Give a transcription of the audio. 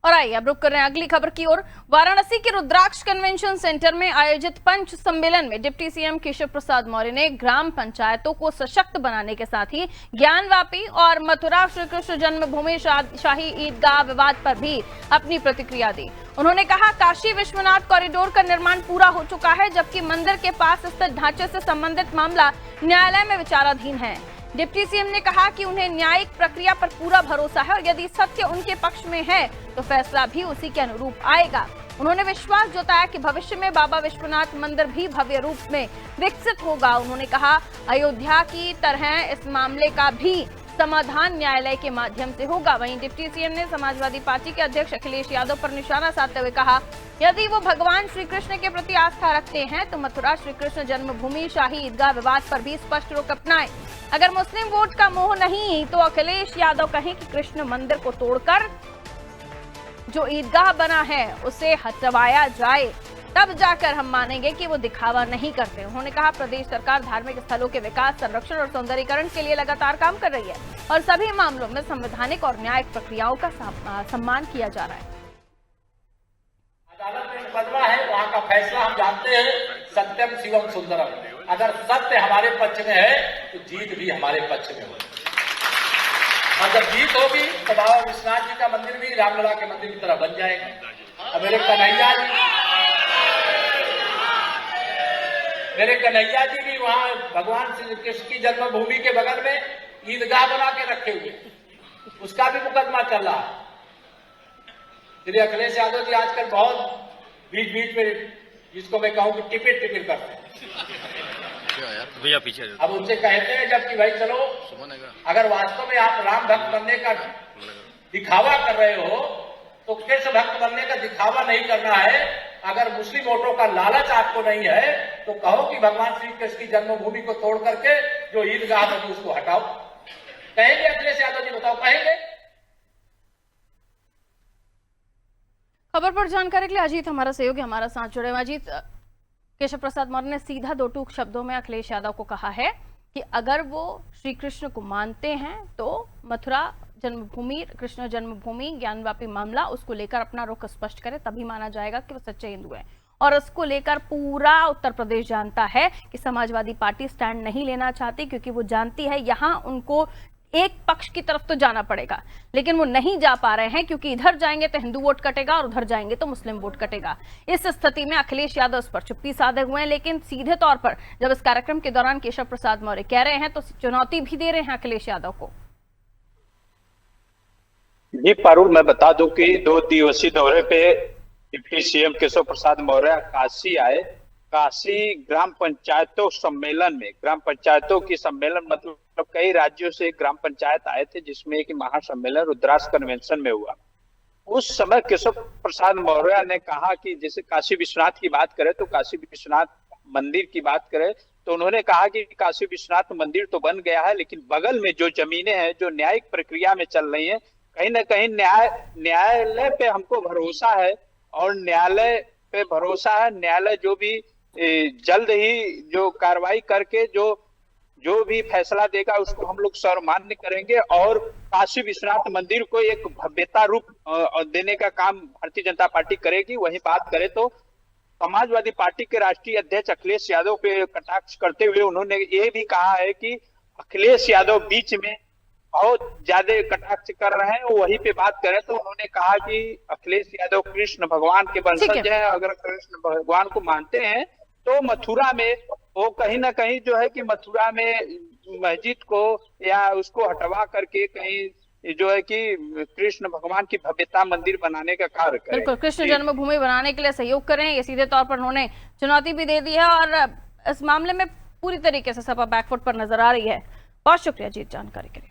और आइए अब रुक कर रहे हैं अगली खबर की ओर। वाराणसी के रुद्राक्ष कन्वेंशन सेंटर में आयोजित पंच सम्मेलन में डिप्टी सीएम केशव प्रसाद मौर्य ने ग्राम पंचायतों को सशक्त बनाने के साथ ही ज्ञानवापी और मथुरा श्री कृष्ण जन्मभूमि शाही ईदगाह विवाद पर भी अपनी प्रतिक्रिया दी। उन्होंने कहा, काशी विश्वनाथ कॉरिडोर का निर्माण पूरा हो चुका है, जबकि मंदिर के पास स्थित ढांचे से संबंधित मामला न्यायालय में विचाराधीन है। डिप्टी सीएम ने कहा कि उन्हें न्यायिक प्रक्रिया पर पूरा भरोसा है और यदि सत्य उनके पक्ष में है तो फैसला भी उसी के अनुरूप आएगा। उन्होंने विश्वास जताया कि भविष्य में बाबा विश्वनाथ मंदिर भी भव्य रूप में विकसित होगा। उन्होंने कहा, अयोध्या की तरह इस मामले का भी समाधान न्यायालय के माध्यम से होगा। वहीं डिप्टी सीएम ने समाजवादी पार्टी के अध्यक्ष अखिलेश यादव पर निशाना साधते हुए कहा, यदि वो भगवान श्री कृष्ण के प्रति आस्था रखते हैं तो मथुरा श्री कृष्ण जन्मभूमि शाही ईदगाह विवाद पर भी स्पष्ट रुख अपनाएं। अगर मुस्लिम वोट का मोह नहीं तो अखिलेश यादव कहें कि कृष्ण मंदिर को तोड़कर जो ईदगाह बना है उसे हटवाया जाए, तब जाकर हम मानेंगे कि वो दिखावा नहीं करते। उन्होंने कहा, प्रदेश सरकार धार्मिक स्थलों के विकास, संरक्षण और सौंदर्यीकरण के लिए लगातार काम कर रही है और सभी मामलों में संवैधानिक और न्यायिक प्रक्रियाओं का सम्मान किया जा रहा है। अदालत में मुकदमा है, वहाँ का फैसला हम जानते हैं, सत्यम शिवम सुंदरम। अगर सत्य हमारे पक्ष में है तो जीत भी हमारे पक्ष में होगी, और जब जीत होगी तो बाबा विश्वनाथ जी का मंदिर भी रामलला के मंदिर की तरह बन जाएगा। और मेरे कन्हैया जी भी वहाँ भगवान श्री कृष्ण की जन्मभूमि के बगल में ईदगाह बना के रखे हुए, उसका भी मुकदमा चल रहा है। श्री अखिलेश यादव जी आजकल बहुत बीच बीच में, जिसको मैं कहूँ कि टिपिर करते हैं। भैया पीछे अब उनसे कहते हैं जबकि भाई चलो, अगर वास्तव में आप राम भक्त बनने का दिखावा कर रहे हो तो कृष्ण भक्त बनने का दिखावा नहीं करना है। अगर मुस्लिम वोटों का लालच आपको नहीं है तो कहो कि भगवान श्री कृष्ण की जन्मभूमि को तोड़ करके जो ईदगाह बनी उसको हटाओ। कहेंगे अखिलेश यादव जी? बताओ, कहेंगे? खबर पर जानकारी के लिए अजीत हमारा सहयोगी हमारा साथ जुड़े हैं। अजीत, केशव प्रसाद मौर्य ने सीधा दो टूक शब्दों में अखिलेश यादव को कहा है कि अगर वो श्री कृष्ण को मानते हैं तो मथुरा जन्मभूमि, कृष्ण जन्मभूमि ज्ञानवापी मामला, उसको लेकर अपना रुख स्पष्ट करे, तभी माना जाएगा कि वो सच्चे हिंदू हैं। और इसको लेकर पूरा उत्तर प्रदेश जानता है कि समाजवादी पार्टी स्टैंड नहीं लेना चाहती, क्योंकि वो जानती है यहां उनको एक पक्ष की तरफ तो जाना पड़ेगा, लेकिन वो नहीं जा पा रहे हैं क्योंकि इधर जाएंगे तो हिंदू वोट कटेगा और उधर जाएंगे तो मुस्लिम वोट कटेगा। इस स्थिति में अखिलेश यादव इस पर चुप्पी साधे हुए हैं, लेकिन सीधे तौर पर जब इस कार्यक्रम के दौरान केशव प्रसाद मौर्य कह रहे हैं तो चुनौती भी दे रहे हैं अखिलेश यादव को। जी पारुल, मैं बता दूं कि 2 दिवसीय दौरे पे डिप्टी सीएम केशव प्रसाद मौर्य काशी आए। काशी ग्राम पंचायतों सम्मेलन में, ग्राम पंचायतों की सम्मेलन मतलब कई राज्यों से ग्राम पंचायत आए थे, जिसमें एक महासम्मेलन रुद्राक्ष कन्वेंशन में हुआ। उस समय केशव प्रसाद मौर्य ने कहा कि जैसे काशी विश्वनाथ की बात करें तो काशी विश्वनाथ मंदिर की बात करें तो उन्होंने कहा कि काशी विश्वनाथ मंदिर तो बन गया है, लेकिन बगल में जो जमीनें हैं जो न्यायिक प्रक्रिया में चल रही है, कहीं ना कहीं न्यायालय पे हमको भरोसा है और न्यायालय पे भरोसा है। न्यायालय जो भी जल्द ही जो कार्रवाई करके जो भी फैसला देगा उसको हम लोग सर्वमान्य करेंगे और काशी विश्वनाथ मंदिर को एक भव्यता रूप देने का काम भारतीय जनता पार्टी करेगी। वहीं बात करें तो समाजवादी पार्टी के राष्ट्रीय अध्यक्ष अखिलेश यादव पे कटाक्ष करते हुए उन्होंने ये भी कहा है कि अखिलेश यादव बीच में बहुत ज्यादा कटाक्ष कर रहे हैं। वहीं पे बात करें तो उन्होंने कहा कि अखिलेश यादव कृष्ण भगवान के वंशज हैं, अगर कृष्ण भगवान को मानते हैं तो मथुरा में वो कहीं ना कहीं जो है कि मथुरा में मस्जिद को या उसको हटवा करके कहीं जो है कि कृष्ण भगवान की भव्यता मंदिर बनाने का कार्य करें। बिल्कुल, कृष्ण जन्मभूमि बनाने के लिए सहयोग करें, ये सीधे तौर पर उन्होंने चुनौती भी दे दी है और इस मामले में पूरी तरीके से सपा बैकफुट पर नजर आ रही है। बहुत शुक्रिया जीत जानकारी के लिए।